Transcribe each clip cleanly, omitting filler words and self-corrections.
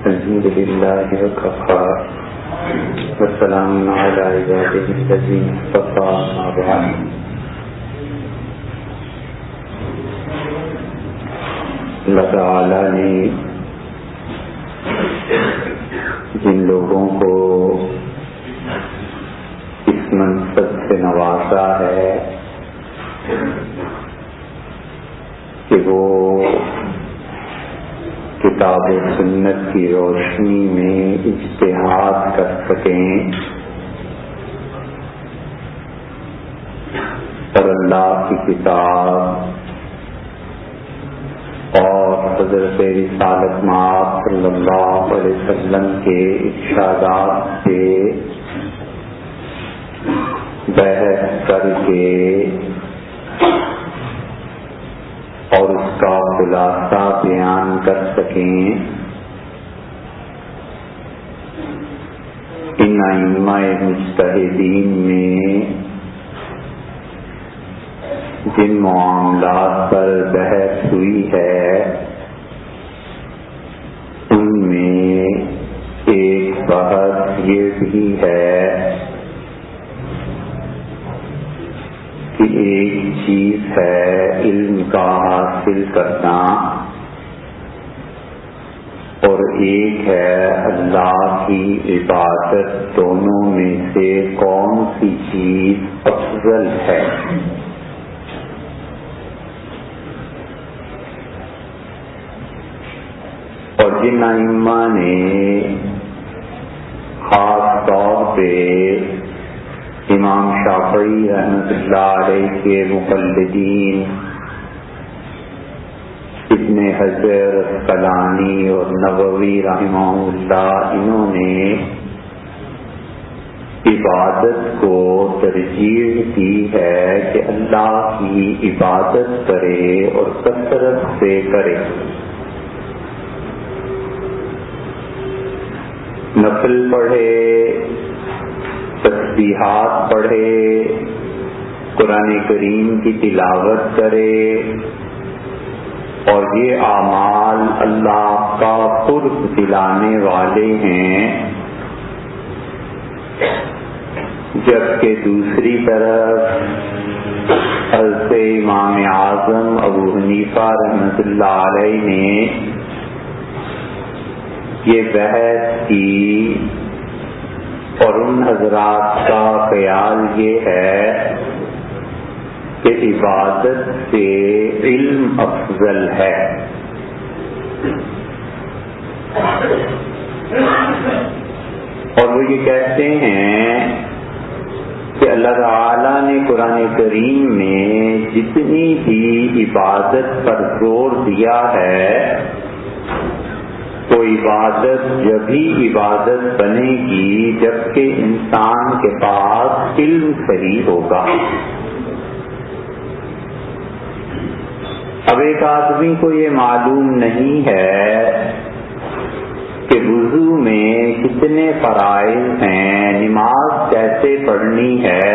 الحمد لله وكفى والسلام على عباده الذين اصطفى أما بعد اللہ تعالی نے جن لوگوں کو اس منصب سے نوازا ہے کہ وہ کتاب و سنت کی روشنی میں اجتہاد کر سکیں اور اللہ کی کتاب اور حضرت رسالت مآب صلی اللہ علیہ وسلم کے ارشادات سے بحث کر کے اور اس کا خلاصہ بیان کر سکیں. ان ائمہ مجتہدین میں جن معاملات پر بحث ہوئی ہے ان میں ایک بحث یہ بھی ہے کہ ایک چیز ہے علم کا حاصل کرنا اور ایک ہے اللہ کی عبادت. دونوں میں سے کون سی چیز افضل ہے؟ اور جن ائمہ نے خاص طور پہ امام شافعی رحمۃ اللہ علیہ کے مقلدین ابن حجر عسقلانی اور نووی رحمہ اللہ، انہوں نے عبادت کو ترجیح دی ہے کہ اللہ کی عبادت کرے اور کثرت سے کرے. نفل پڑھے، تسبیحات پڑھے، قرآن کریم کی تلاوت کرے، اور یہ اعمال اللہ کا قرب دلانے والے ہیں. جبکہ دوسری طرف حضرت امام اعظم ابو حنیفہ رحمۃ اللہ علیہ نے یہ بحث کی اور ان حضرات کا خیال یہ ہے کہ عبادت سے علم افضل ہے. اور وہ یہ کہتے ہیں کہ اللہ تعالی نے قرآن کریم میں جتنی بھی عبادت پر زور دیا ہے تو عبادت جبھی عبادت بنے گی جبکہ انسان کے پاس علم صحیح ہوگا. اب ایک آدمی کو یہ معلوم نہیں ہے کہ وضو میں کتنے فرائض ہیں، نماز کیسے پڑھنی ہے،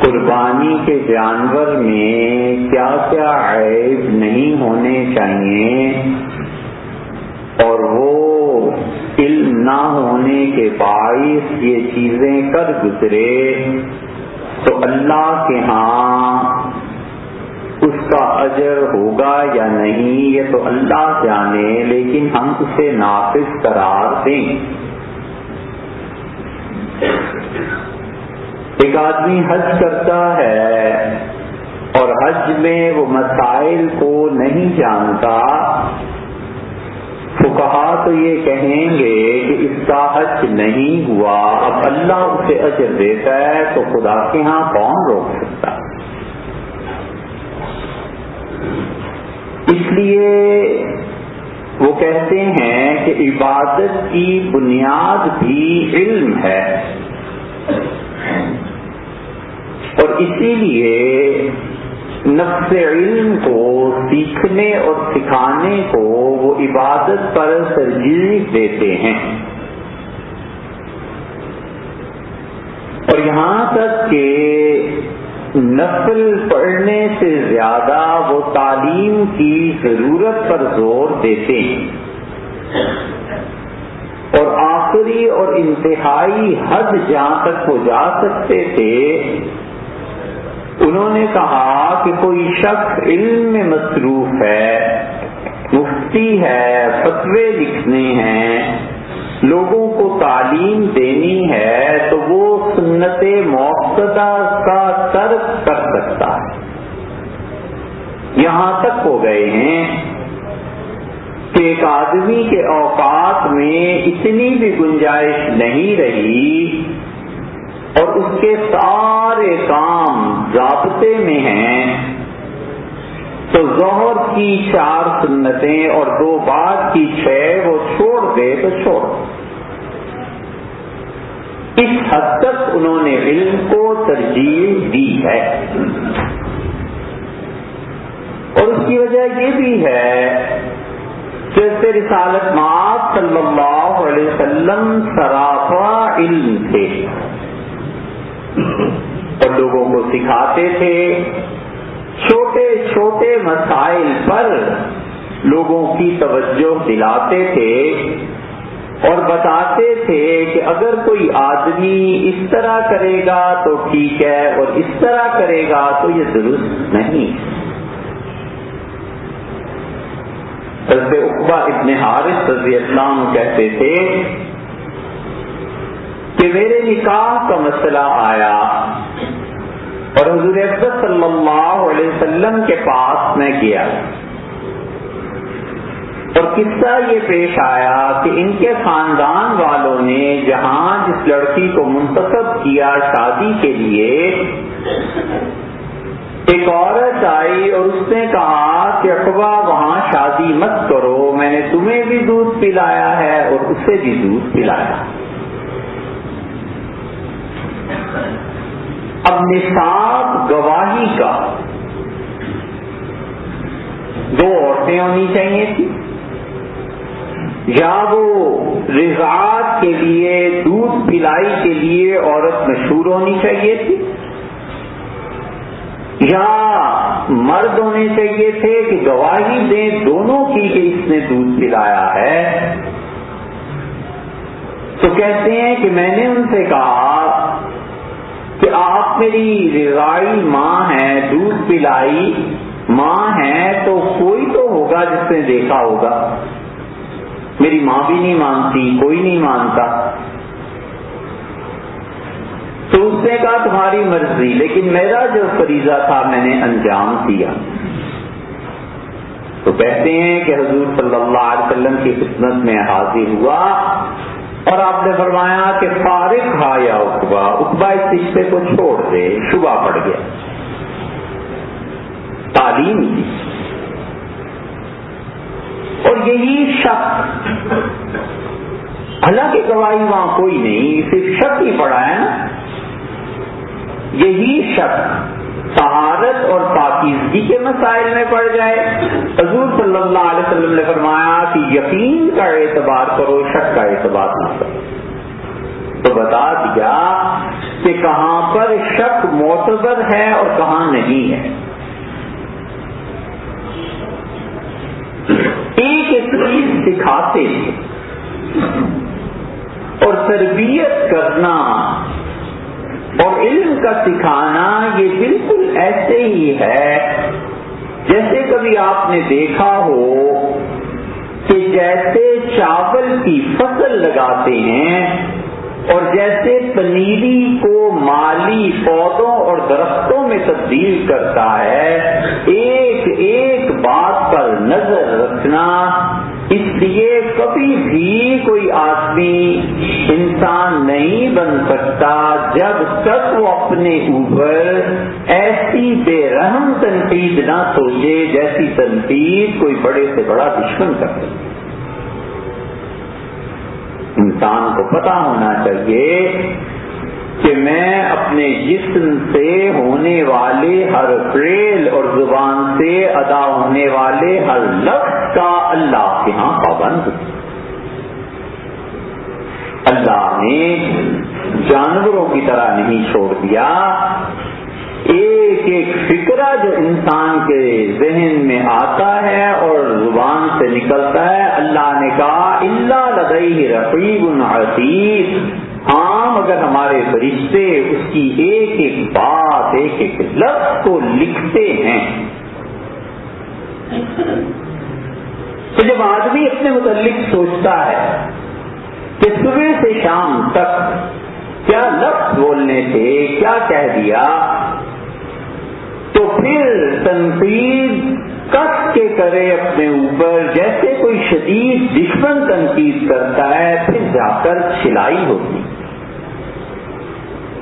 قربانی کے جانور میں کیا کیا عیب نہیں ہونے چاہیے، اور وہ علم نہ ہونے کے باعث یہ چیزیں کر گزرے تو اللہ کے ہاں اس کا اجر ہوگا یا نہیں یہ تو اللہ جانے، لیکن ہم اسے ناقص قرار دیں. ایک آدمی حج کرتا ہے اور حج میں وہ مسائل کو نہیں جانتا، فقہا تو یہ کہیں گے کہ اس کا حج نہیں ہوا. اب اللہ اسے اجر دیتا ہے تو خدا کے ہاں کون روک سکتا؟ اس لیے وہ کہتے ہیں کہ عبادت کی بنیاد بھی علم ہے، اور اسی لیے نفس علم کو سیکھنے اور سکھانے کو وہ عبادت پر ترجیح دیتے ہیں. اور یہاں تک کہ نفل پڑھنے سے زیادہ وہ تعلیم کی ضرورت پر زور دیتے ہیں. اور آخری اور انتہائی حد جہاں تک وہ جا سکتے تھے، انہوں نے کہا کہ کوئی شخص علم میں مصروف ہے، مفتی ہے، فتوے لکھنے ہیں، لوگوں کو تعلیم دینی ہے، تو وہ سنت مؤکدہ کا ترک کر سکتا ہے۔ یہاں تک ہو گئے ہیں کہ ایک آدمی کے اوقات میں اتنی بھی گنجائش نہیں رہی اور اس کے سارے کام ضابطے میں ہیں، تو ظہر کی 4 سنتیں اور 2 بعد کی 6 وہ چھوڑ دے تو چھوڑ۔ اس حد تک انہوں نے علم کو ترجیح دی ہے، اور اس کی وجہ یہ بھی ہے کہ رسالت مآب صلی اللہ علیہ وسلم سراپا علم تھے اور لوگوں کو سکھاتے تھے، چھوٹے چھوٹے مسائل پر لوگوں کی توجہ دلاتے تھے اور بتاتے تھے کہ اگر کوئی آدمی اس طرح کرے گا تو ٹھیک ہے اور اس طرح کرے گا تو یہ درست نہیں۔ حضرت عقبہ ابن حارث رضی اللہ عنہ کہتے تھے کہ میرے نکاح کا مسئلہ آیا اور حضور اکرم صلی اللہ علیہ وسلم کے پاس میں گیا، اور قصہ یہ پیش آیا کہ ان کے خاندان والوں نے جہاں جس لڑکی کو منتخب کیا شادی کے لیے، ایک عورت آئی اور اس نے کہا کہ عقبہ وہاں شادی مت کرو، میں نے تمہیں بھی دودھ پلایا ہے اور اسے بھی دودھ پلایا۔ اب نصاب گواہی کا 2 عورتیں ہونی چاہیے تھی، یا وہ رضاعت کے لیے دودھ پلائی کے لیے عورت مشہور ہونی چاہیے تھی، یا مرد ہونے چاہیے تھے کہ گواہی دیں دونوں کی کہ اس نے دودھ پلایا ہے۔ تو کہتے ہیں کہ میں نے ان سے کہا کہ آپ میری رضاعی ماں ہیں، دودھ پلائی ماں ہیں، تو کوئی تو ہوگا جس نے دیکھا ہوگا، میری ماں بھی نہیں مانتی، کوئی نہیں مانتا۔ تو اس نے کہا تمہاری مرضی، لیکن میرا جو فریضہ تھا میں نے انجام دیا۔ تو کہتے ہیں کہ حضور صلی اللہ علیہ وسلم کی خدمت میں حاضر ہوا اور آپ نے فرمایا کہ فارغ ہا یا عقبہ، عقبہ اس رشتے کو چھوڑ دے، شبہ پڑ گیا۔ تعلیم دی اور یہی شک، حالانکہ گواہی وہاں کوئی نہیں، صرف شک ہی پڑا ہے نا، یہی شک طہارت اور پاکیزگی کے مسائل میں پڑ جائے۔ حضور صلی اللہ علیہ وسلم نے فرمایا کہ یقین کا اعتبار کرو، شک کا اعتبار نہ کرو۔ تو بتا دیا کہ کہاں پر شک معتبر ہے اور کہاں نہیں ہے۔ ایک چیز سکھاتے اور تربیت کرنا اور علم کا سکھانا یہ بالکل ایسے ہی ہے جیسے کبھی آپ نے دیکھا ہو کہ جیسے چاول کی فصل لگاتے ہیں اور جیسے پنیری کو مالی پودوں اور درختوں میں تبدیل کرتا ہے، ایک ایک بات پر نظر رکھنا، اس لیے کبھی بھی کوئی آدمی انسان نہیں بن سکتا جب تک وہ اپنے اوپر ایسی بے رحم تنقید نہ سوچے جیسی تنقید کوئی بڑے سے بڑا دشمن کرے۔ انسان کو پتہ ہونا چاہیے کہ میں اپنے جسم سے ہونے والے ہر فعل اور زبان سے ادا ہونے والے ہر لفظ کا اللہ کے ہاں پابند ہوں۔ اللہ نے جانوروں کی طرح نہیں چھوڑ دیا، ایک ایک ایک فکرہ جو انسان کے ذہن میں آتا ہے اور زبان سے نکلتا ہے، اللہ نے کہا الا لدیہ رقیب عتید، ہاں مگر ہمارے فرشتے اس کی ایک ایک بات، ایک ایک لفظ کو لکھتے ہیں۔ تو جب آدمی اپنے متعلق سوچتا ہے کہ صبح سے شام تک کیا لفظ بولنے تھے، کیا کہہ دیا، تو پھر تنقید کس کے کرے اپنے اوپر، جیسے کوئی شدید دشمن تنقید کرتا ہے، پھر جا کر چھلائی ہوتی۔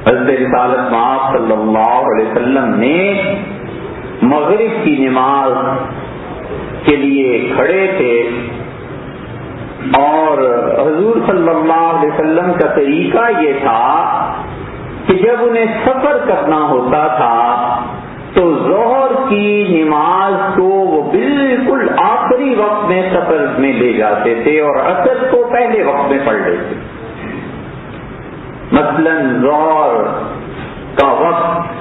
حضرت رسالت مآب صلی اللہ علیہ وسلم نے مغرب کی نماز کے لیے کھڑے تھے، اور حضور صلی اللہ علیہ وسلم کا طریقہ یہ تھا کہ جب انہیں سفر کرنا ہوتا تھا تو ظہر کی نماز کو وہ بالکل آخری وقت میں سفر میں لے جاتے تھے اور عصر کو پہلے وقت میں پڑھ لیتے۔ مثلا ظہر کا وقت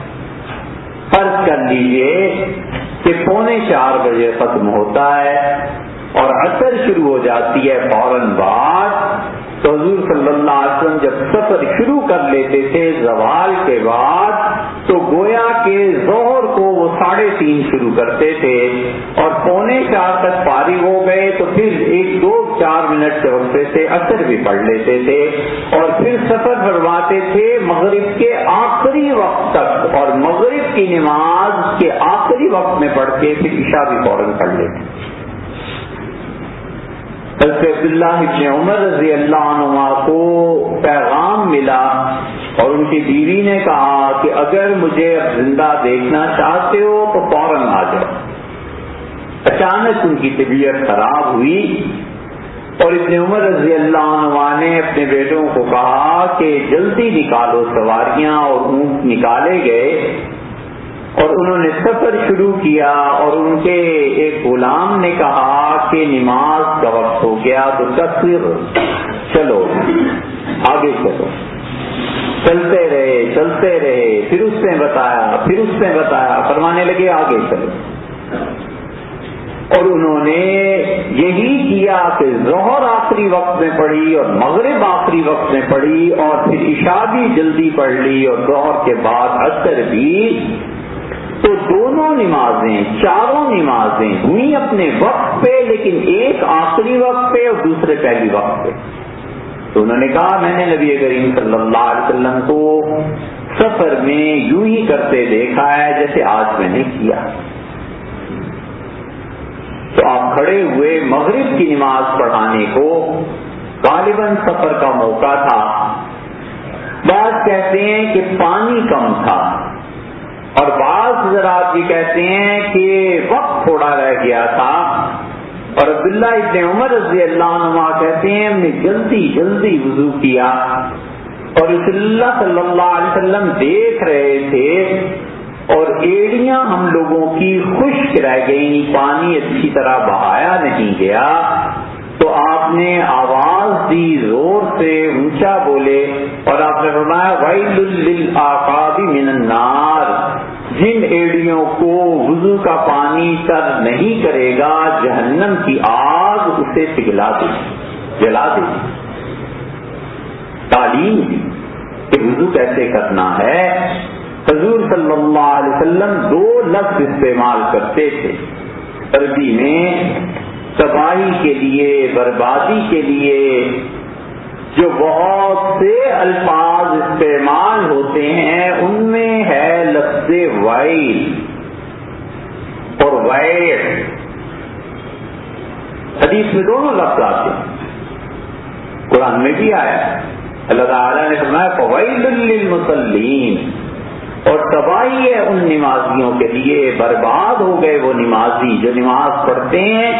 فرض کر لیجئے کہ 3:45 بجے ختم ہوتا ہے اور عصر شروع ہو جاتی ہے فوراً بعد، تو حضور صلی اللہ علیہ وسلم جب سفر شروع کر لیتے تھے زوال کے بعد، تو گویا کہ ظہر کو وہ 3:30 شروع کرتے تھے اور 3:45 تک فارغ ہو گئے تو پھر 1-2-4 منٹ کے وقفے سے عصر بھی پڑھ لیتے تھے، اور پھر سفر فرماتے تھے مغرب کے آخری وقت تک، اور مغرب کی نماز کے آخری وقت میں پڑھ کے پھر عشاء بھی فوراً پڑھ لیتے۔ حضرت عبداللہ ابن عمر رضی اللہ عنہ کو پیغام ملا اور ان کی بیوی نے کہا کہ اگر مجھے زندہ دیکھنا چاہتے ہو تو فوراً آ جاؤ۔ اچانک ان کی طبیعت خراب ہوئی اور ابن عمر رضی اللہ عنہ نے اپنے بیٹوں کو کہا کہ جلدی نکالو سواریاں، اور اونٹ نکالے گئے اور انہوں نے سفر شروع کیا، اور ان کے ایک غلام نے کہا کہ نماز کا وقت ہو گیا تو تکبیر، چلو آگے چلو۔ چلتے رہے، پھر اس نے بتایا، فرمانے لگے آگے چلو، اور انہوں نے یہی کیا کہ ظہر آخری وقت میں پڑھی اور مغرب آخری وقت میں پڑھی، اور پھر عشاء بھی جلدی پڑھ لی، اور ظہر کے بعد عصر بھی۔ تو دونوں نمازیں، چاروں نمازیں ہوئی اپنے وقت پہ، لیکن ایک آخری وقت پہ اور دوسرے پہلی وقت پہ۔ تو انہوں نے کہا میں نے نبی کریم صلی اللہ علیہ وسلم کو سفر میں یوں ہی کرتے دیکھا ہے جیسے آج میں نے کیا۔ تو آپ کھڑے ہوئے مغرب کی نماز پڑھانے کو، غالباً سفر کا موقع تھا، بعض کہتے ہیں کہ پانی کم تھا، اور بعض حضرات یہ کہتے ہیں کہ وقت تھوڑا رہ گیا تھا، اور عبداللہ ابن عمر رضی اللہ عنہ کہتے ہیں ہم نے جلدی وضو کیا، اور رسول اللہ صلی اللہ علیہ وسلم دیکھ رہے تھے اور ایڑیاں ہم لوگوں کی خشک رہ گئیں، پانی اچھی طرح بہایا نہیں گیا، تو آپ نے آواز دی زور سے، اونچا بولے، اور آپ نے فرمایا ویل للعقاب من النار، جن ایڑیوں کو وضو کا پانی تر نہیں کرے گا جہنم کی آگ اسے پگھلا دے، جلا دے۔ تعلیم دی کہ وضو کیسے کرنا ہے۔ حضور صلی اللہ علیہ وسلم 2 لفظ استعمال کرتے تھے عربی میں تباہی کے لیے، بربادی کے لیے، جو بہت سے الفاظ استعمال ہوتے ہیں ان میں ہے لفظ ویل اور ویل۔ حدیث میں دونوں لفظ آتے ہیں، قرآن میں بھی آیا، اللہ تعالیٰ نے فرمایا فویل للمصلین، اور تباہی ہے ان نمازیوں کے لیے، برباد ہو گئے وہ نمازی جو نماز پڑھتے ہیں،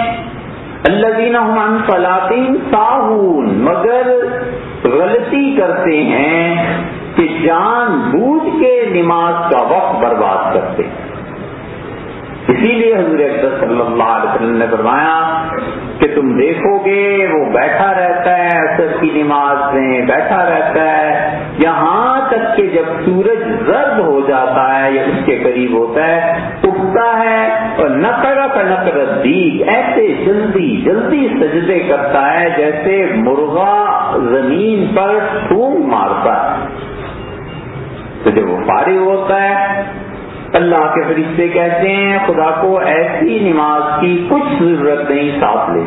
الذین هم عن صلاتهم ساہون، مگر غلطی کرتے ہیں کہ جان بوجھ کے نماز کا وقت برباد کرتے ہیں۔ اسی لیے حضور اکرم صلی اللہ علیہ وسلم نے فرمایا کہ تم دیکھو گے وہ بیٹھا رہتا ہے عصر کی نماز میں، بیٹھا رہتا ہے یہاں تک تک کہ جب سورج زرد ہو جاتا ہے یا اس کے قریب ہوتا ہے اٹھتا ہے اور نقرہ کا نقر دیگ ایسے جلدی جلدی سجدے کرتا ہے جیسے مرغا زمین پر ٹھونگ مارتا ہے. تو جب وہ فارغ ہوتا ہے اللہ کے فرشتے کہتے ہیں خدا کو ایسی نماز کی کچھ ضرورت نہیں، ساتھ لے.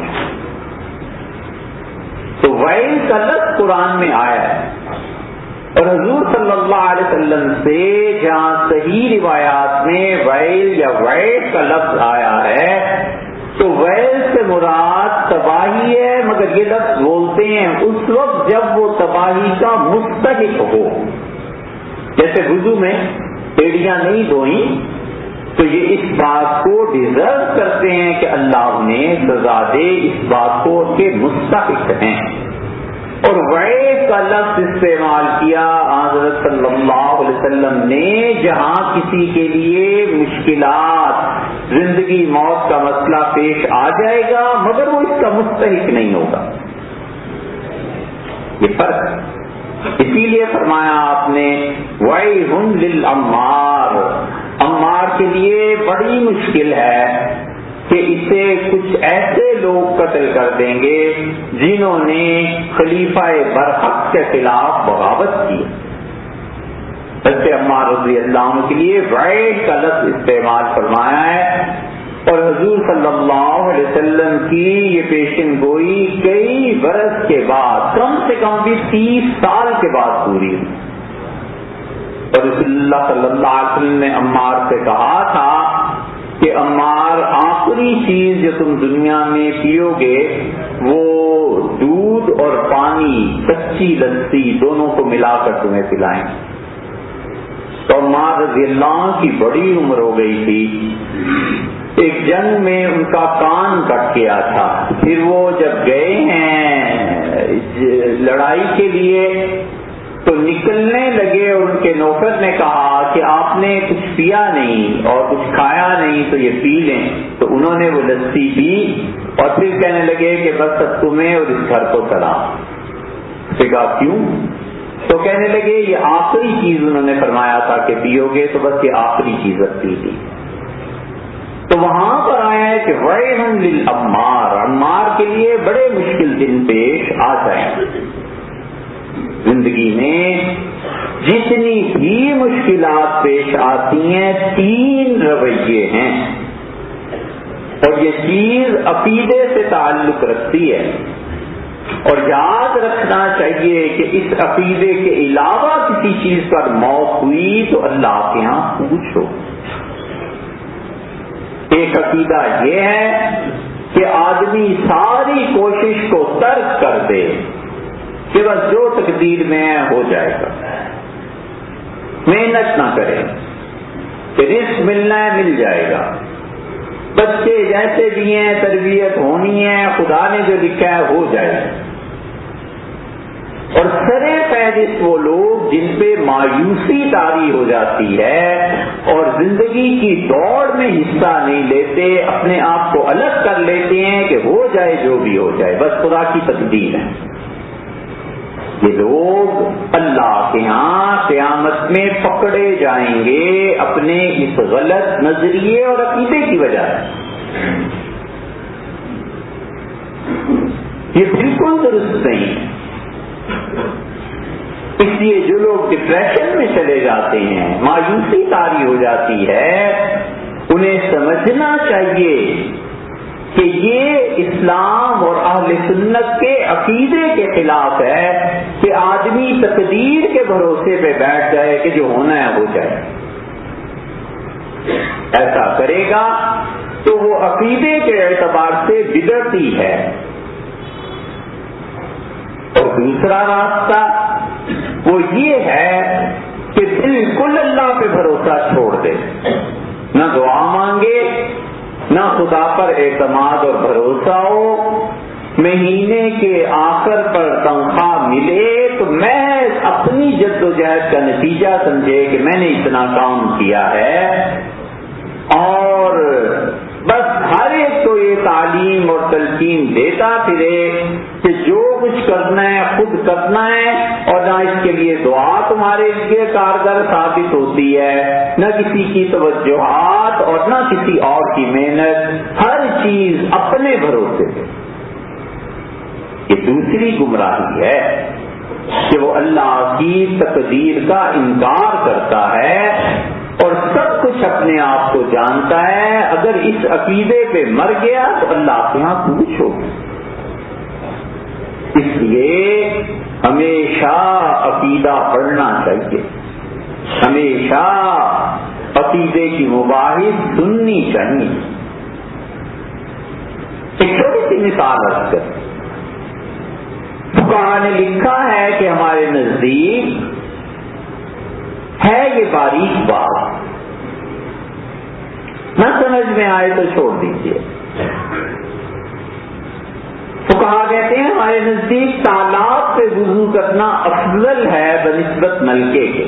تو ویل کا لفظ قرآن میں آیا ہے اور حضور صلی اللہ علیہ وسلم سے جہاں صحیح روایات میں ویل یا ویل کا لفظ آیا ہے تو ویل سے مراد تباہی ہے، مگر یہ لفظ بولتے ہیں اس وقت جب وہ تباہی کا مستحق ہو. جیسے وضو میں ایڑیاں نہیں دھوئیں تو یہ اس بات کو ڈیزرو کرتے ہیں کہ اللہ انہیں سزا دے، اس بات کو کہ مستحق ہیں. اور وعید کا لفظ استعمال کیا حضرت صلی اللہ علیہ وسلم نے جہاں کسی کے لیے مشکلات زندگی موت کا مسئلہ پیش آ جائے گا مگر وہ اس کا مستحق نہیں ہوگا. یہ فرق ہے. اسی لیے فرمایا آپ نے وَيْلٌ لِّلْعَمَّارِ، عمار کے لیے بڑی مشکل ہے کہ اسے کچھ ایسے لوگ قتل کر دیں گے جنہوں نے خلیفہ برحق کے خلاف بغاوت کی. حضرت عمار رضی اللہ عنہ کے لیے وعید کا لفظ استعمال فرمایا ہے اور حضور صلی اللہ علیہ وسلم کی یہ پیشن گوئی کئی برس کے بعد کم سے کم بھی 30 سال کے بعد پوری ہوئی. اور رسول اللہ صلی اللہ علیہ وسلم نے عمار سے کہا تھا کہ عمار آخری چیز جو تم دنیا میں پیو گے وہ دودھ اور پانی، کچی لسی دونوں کو ملا کر تمہیں پلائیں. تو عمار رضی اللہ عنہ کی بڑی عمر ہو گئی تھی. ایک جنگ میں ان کا کان کٹ گیا تھا. پھر وہ جب گئے ہیں لڑائی کے لیے تو نکلنے لگے اور ان کے نوکر نے کہا کہ آپ نے کچھ پیا نہیں اور کچھ کھایا نہیں تو یہ پی لیں. تو انہوں نے وہ لسی پی اور پھر کہنے لگے کہ بس اب تمہیں اور اس گھر کو سلام. اسے کہا کیوں؟ تو کہنے لگے یہ آخری چیز انہوں نے فرمایا تھا کہ پیو گے تو بس یہ آخری چیز اب پی لی. تو وہاں پر آیا ہے کہ وَيْلٌ لِّلْعَمَّارِ، عمار کے لیے بڑے مشکل دن پیش آ جائیں. زندگی میں جتنی بھی مشکلات پیش آتی ہیں 3 رویے ہیں اور یہ چیز عقیدے سے تعلق رکھتی ہے. اور یاد رکھنا چاہیے کہ اس عقیدے کے علاوہ کسی چیز پر موت ہوئی تو اللہ کے ہاں پوچھو. ایک عقیدہ یہ ہے کہ آدمی ساری کوشش کو ترک کر دے کہ بس جو تقدیر میں ہے ہو جائے گا، محنت نہ کرے کہ رزق ملنا ہے مل جائے گا، بچے جیسے بھی ہیں تربیت ہونی ہے، خدا نے جو لکھا ہے ہو جائے گا. اور سرے فہرست وہ لوگ جن پہ مایوسی طاری ہو جاتی ہے اور زندگی کی دوڑ میں حصہ نہیں لیتے، اپنے آپ کو الگ کر لیتے ہیں کہ ہو جائے جو بھی ہو جائے، بس خدا کی تقدیر ہے. یہ لوگ اللہ کے ہاں قیامت میں پکڑے جائیں گے اپنے اس غلط نظریے اور عقیدے کی وجہ سے. یہ بالکل درست نہیں ہے. اس لیے جو لوگ ڈپریشن میں چلے جاتے ہیں، مایوسی طاری ہو جاتی ہے، انہیں سمجھنا چاہیے کہ یہ اسلام اور اہل سنت کے عقیدے کے خلاف ہے کہ آدمی تقدیر کے بھروسے پہ بیٹھ جائے کہ جو ہونا ہے ہو جائے. ایسا کرے گا تو وہ عقیدے کے اعتبار سے بگڑتی ہے. اور دوسرا راستہ وہ یہ ہے کہ بالکل اللہ پہ بھروسہ چھوڑ دے، نہ دعا مانگے نہ خدا پر اعتماد اور بھروسہ ہو. مہینے کے آخر پر تنخواہ ملے تو محض اپنی جد و جہد کا نتیجہ سمجھے کہ میں نے اتنا کام کیا ہے اور بس ہر ایک کو یہ یہ تعلیم اور تلقین دیتا پھرے کہ جو کچھ کرنا ہے خود کرنا ہے، اور نہ اس کے لیے دعا تمہارے لیے کارگر ثابت ہوتی ہے، نہ کسی کی توجہات اور نہ کسی اور کی محنت، ہر چیز اپنے بھروسے پہ. یہ دوسری گمراہی ہے کہ وہ اللہ کی تقدیر کا انکار کرتا ہے اور سب کچھ اپنے آپ کو جانتا ہے. اگر اس عقیدے پہ مر گیا تو اللہ کے یہاں پوچھو. اس لیے ہمیشہ عقیدہ پڑھنا چاہیے، ہمیشہ عقیدے کی مباحث سننی چاہیے. ایک چھوٹی سی مثال رکھ کر فقہا نے لکھا ہے کہ ہمارے نزدیک ہے یہ باریک بات، نہ سمجھ میں آئے تو چھوڑ دیجیے. فقہا کہتے ہیں ہمارے نزدیک تالاب سے وضو کرنا افضل ہے بنسبت نلکے کے.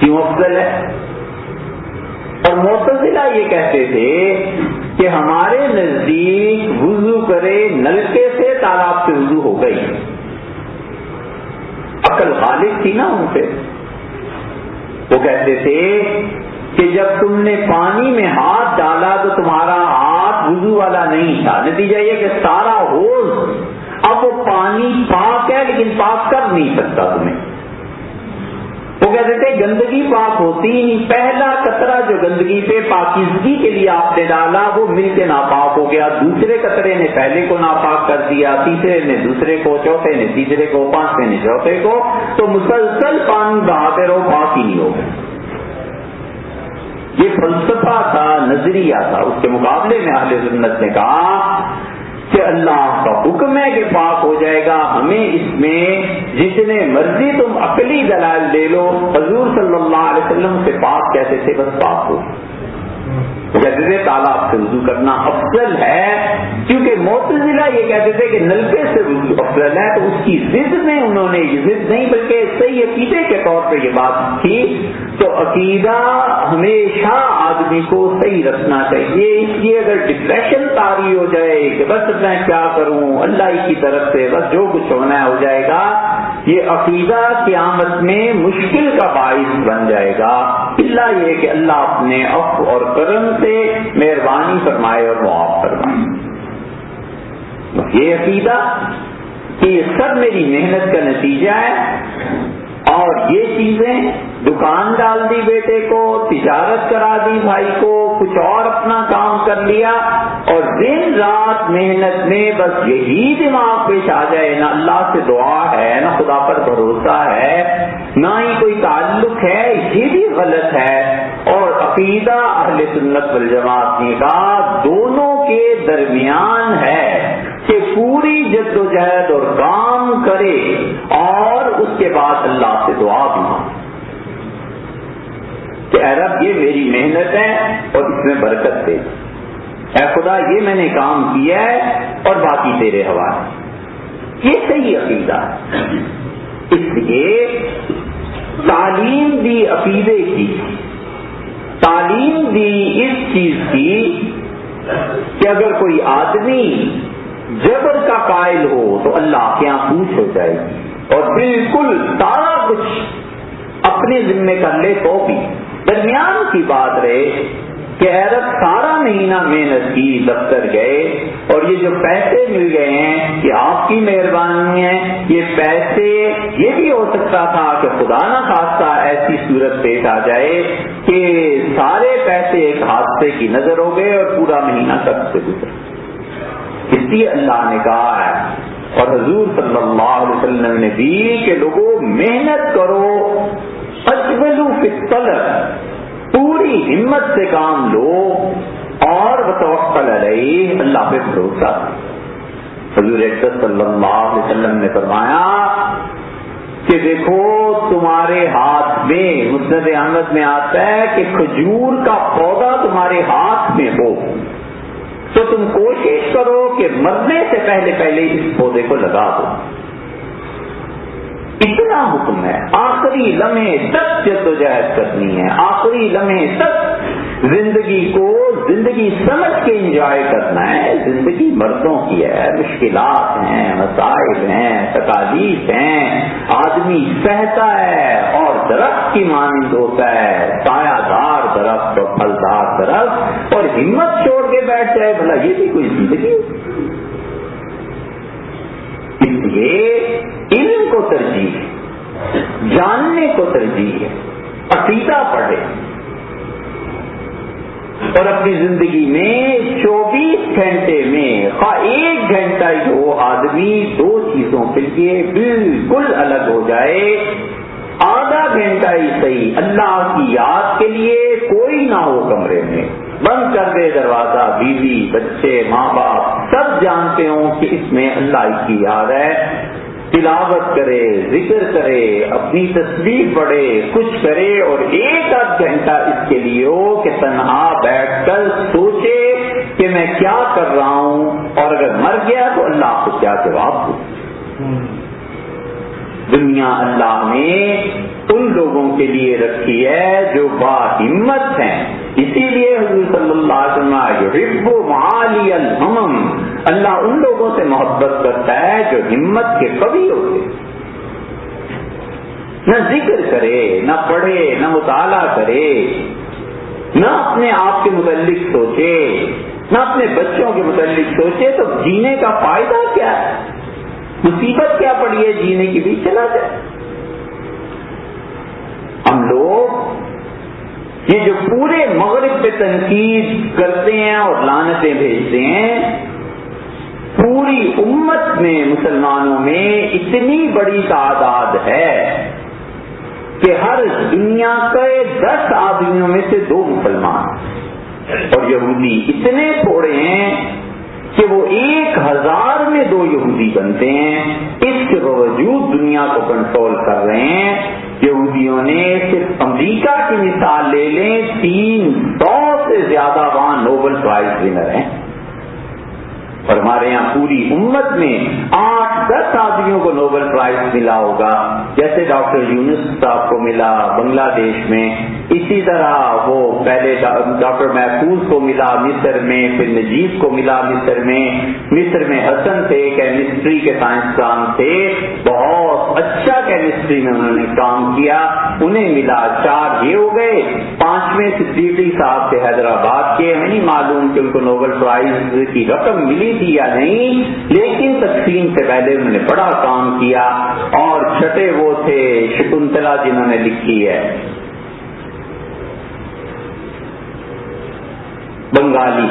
کیوں افضل ہے؟ اور معتزلہ یہ کہتے تھے کہ ہمارے نزدیک وضو کرے نلکے سے تالاب سے وضو ہو گئی. عقل غالب تھی نا ان سے. وہ کہتے تھے کہ جب تم نے پانی میں ہاتھ ڈالا تو تمہارا ہاتھ وضو والا نہیں تھا. نتیجہ یہ کہ سارا ہوز اب وہ پانی پاک ہے لیکن پاک کر نہیں سکتا تمہیں. وہ کہتے تھے گندگی پاک ہوتی ہی نہیں. پہلا قطرہ جو گندگی پہ پاکیزگی کے لیے آپ نے ڈالا وہ مل کے ناپاک ہو گیا. دوسرے قطرے نے پہلے کو ناپاک کر دیا، تیسرے نے دوسرے کو، چوتھے نے تیسرے کو، پانچویں نے چوتھے کو. تو مسلسل پانی بہاتے رہو، پاک ہی نہیں ہوگا. یہ فلسفہ تھا، نظریہ تھا. اس کے مقابلے میں اہل سنت نے کہا کہ اللہ کا حکم ہے کہ پاک ہو جائے گا. ہمیں اس میں جتنے مرضی تم عقلی دلائل دے لو، حضور صلی اللہ علیہ وسلم سے پاک کہتے تھے بس پاک ہو. کہتے تھے تالاب سے وضو کرنا افضل ہے، کیونکہ معتزلہ یہ کہتے تھے کہ نلکے سے وضو افضل ہے. تو اس کی ضد میں انہوں نے یہ ضد نہیں بلکہ صحیح عقیدے کے طور پہ یہ بات تھی. تو عقیدہ ہمیشہ آدمی کو صحیح رکھنا چاہیے. اس لیے اگر ڈپریشن طاری ہو جائے کہ بس میں کیا کروں، اللہ ہی کی طرف سے بس جو کچھ ہونا ہو جائے گا، یہ عقیدہ قیامت میں مشکل کا باعث بن جائے گا. اللہ یہ کہ اللہ اپنے عفو اور کرم سے مہربانی فرمائے اور معاف فرمائے. یہ عقیدہ کہ یہ سب میری محنت کا نتیجہ ہے، اور یہ چیزیں دکان ڈال دی بیٹے کو، تجارت کرا دی بھائی کو، کچھ اور اپنا کام کر لیا، اور دن رات محنت میں بس یہی دماغ پیش آ جائے، نہ اللہ سے دعا ہے، نہ خدا پر بھروسہ ہے، نہ ہی کوئی تعلق ہے، یہ بھی غلط ہے. اور عقیدہ اہل سنت والجماعت نے کہا دونوں کے درمیان ہے کہ پوری جد و جہد اور کام کرے اور اس کے بعد اللہ سے دعا بھی مانگے کہ اے رب یہ میری محنت ہے اور اس میں برکت دے، اے خدا یہ میں نے کام کیا ہے اور باقی تیرے حوالے. یہ صحیح عقیدہ ہے. اس لیے تعلیم دی عقیدے کی، تعلیم دی اس چیز کی کہ اگر کوئی آدمی جبر کا قائل ہو تو اللہ کے یہاں پوچھ ہو جائے گی، اور بالکل سارا کچھ اپنے ذمے کر لے تو بھی. درمیان کی بات رہے کہ حیرت سارا مہینہ محنت کی، دفتر گئے، اور یہ جو پیسے مل گئے ہیں یہ آپ کی مہربانی ہے. یہ پیسے یہ بھی ہو سکتا تھا کہ خدا نہ خواستہ ایسی صورت پیش آ جائے کہ سارے پیسے ایک حادثے کی نظر ہو گئے اور پورا مہینہ کب سے گزر. اس لیے اللہ نے کہا ہے اور حضور صلی اللہ علیہ وسلم نے بھی کہ لوگوں محنت کرو، اجملوا فی الطلب، پوری ہمت سے کام لو، اور وتوکل علیہ، اللہ پہ بھروسہ. حضور اکرم صلی اللہ علیہ وسلم نے فرمایا کہ دیکھو تمہارے ہاتھ میں، مسند احمد میں آتا ہے کہ کھجور کا پودا تمہارے ہاتھ میں ہو تو تم کوشش کرو کہ مرنے سے پہلے پہلے اس پودے کو لگا دو. اتنا حکم ہے. آخری لمحے تک جد و جہد کرنی ہے، آخری لمحے تک زندگی کو زندگی سمجھ کے انجوائے کرنا ہے. زندگی مردوں کی ہے، مشکلات ہیں، مسائل ہیں، تکالیف ہیں. آدمی سہتا ہے اور درخت کی مانند ہوتا ہے، سایہ دار درخت اور پھلدار درخت، اور ہمت چھوڑ کے بیٹھ جائے. بھلا یہ بھی کوئی زندگی؟ اس لیے علم کو ترجیح ہے، جاننے کو ترجیح ہے. عقیدہ پڑھے اور اپنی زندگی میں 24 گھنٹے میں خواہ 1 گھنٹہ ہی ہو آدمی 2 چیزوں کے لیے بالکل الگ ہو جائے. آدھا گھنٹہ ہی صحیح اللہ کی یاد کے لیے کوئی نہ ہو کمرے میں، بند کر دے دروازہ، بیوی بچے ماں باپ سب جانتے ہوں کہ اس میں اللہ کی یاد ہے. تلاوت کرے، ذکر کرے، اپنی تسبیح پڑھے، کچھ کرے، اور 1 گھنٹہ اس کے لیے ہو کہ تنہا بیٹھ کر سوچے کہ میں کیا کر رہا ہوں، اور اگر مر گیا تو اللہ کو کیا جواب دوں. دنیا اللہ نے ان لوگوں کے لیے رکھی ہے جو با ہمت ہیں. اسی لیے حضور صلی اللہ علیہ وسلم یحب معالی الہمم، اللہ ان لوگوں سے محبت کرتا ہے جو ہمت کے قوی ہوتے، نہ ذکر کرے، نہ پڑھے، نہ مطالعہ کرے، نہ اپنے آپ کے متعلق سوچے، نہ اپنے بچوں کے متعلق سوچے. تو جینے کا فائدہ کیا ہے؟ مصیبت کیا پڑی ہے جینے کی بھی؟ چلا جائے. ہم لوگ یہ جو پورے مغرب پہ تنقید کرتے ہیں اور لعنتیں بھیجتے ہیں، پوری امت میں مسلمانوں میں اتنی بڑی تعداد ہے کہ ہر دنیا کے 10 آدمیوں میں سے 2 مسلمان، اور یہودی اتنے تھوڑے ہیں کہ وہ 1000 میں 2 یہودی بنتے ہیں. اس کے باوجود دنیا کو کنٹرول کر رہے ہیں. یہودیوں نے صرف امریکہ کی مثال لے لیں، 300 سے زیادہ وہاں نوبل پرائز ونر ہیں، اور ہمارے یہاں پوری امت میں 8-10 آدمیوں کو نوبل پرائز ملا ہوگا. جیسے ڈاکٹر یونس صاحب کو ملا بنگلہ دیش میں، اسی طرح وہ پہلے ڈاکٹر محفوظ کو ملا مصر میں، پھر نجیب کو ملا مصر میں حسن تھے، کیمسٹری کے سائنسدان تھے، بہت اچھا کیمسٹری میں انہوں نے کام کیا، انہیں ملا. 4 یہ ہو گئے. 5ویں صدیقی صاحب تھے حیدرآباد کے، ہمیں نہیں معلوم کہ ان کو نوبل پرائز کی رقم ملی تھی یا نہیں، لیکن تقسیم سے پہلے انہوں نے بڑا کام کیا. اور 6 وہ تھے شکنتلا جنہوں نے لکھی ہے، بنگالی،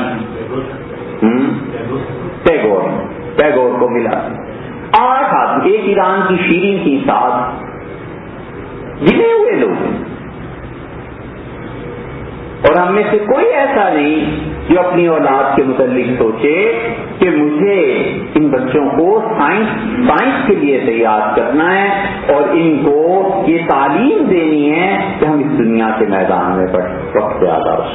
ٹیگور کو ملا. 8 آدمی، ایک ایران کی شیرین کی 7 گنے ہوئے لوگ ہیں. اور ہم میں سے کوئی ایسا نہیں جو اپنی اولاد کے متعلق سوچے کہ مجھے ان بچوں کو سائنس کے لیے تیار کرنا ہے اور ان کو یہ تعلیم دینی ہے کہ ہم اس دنیا کے میدان میں وقت زیادہ ہو.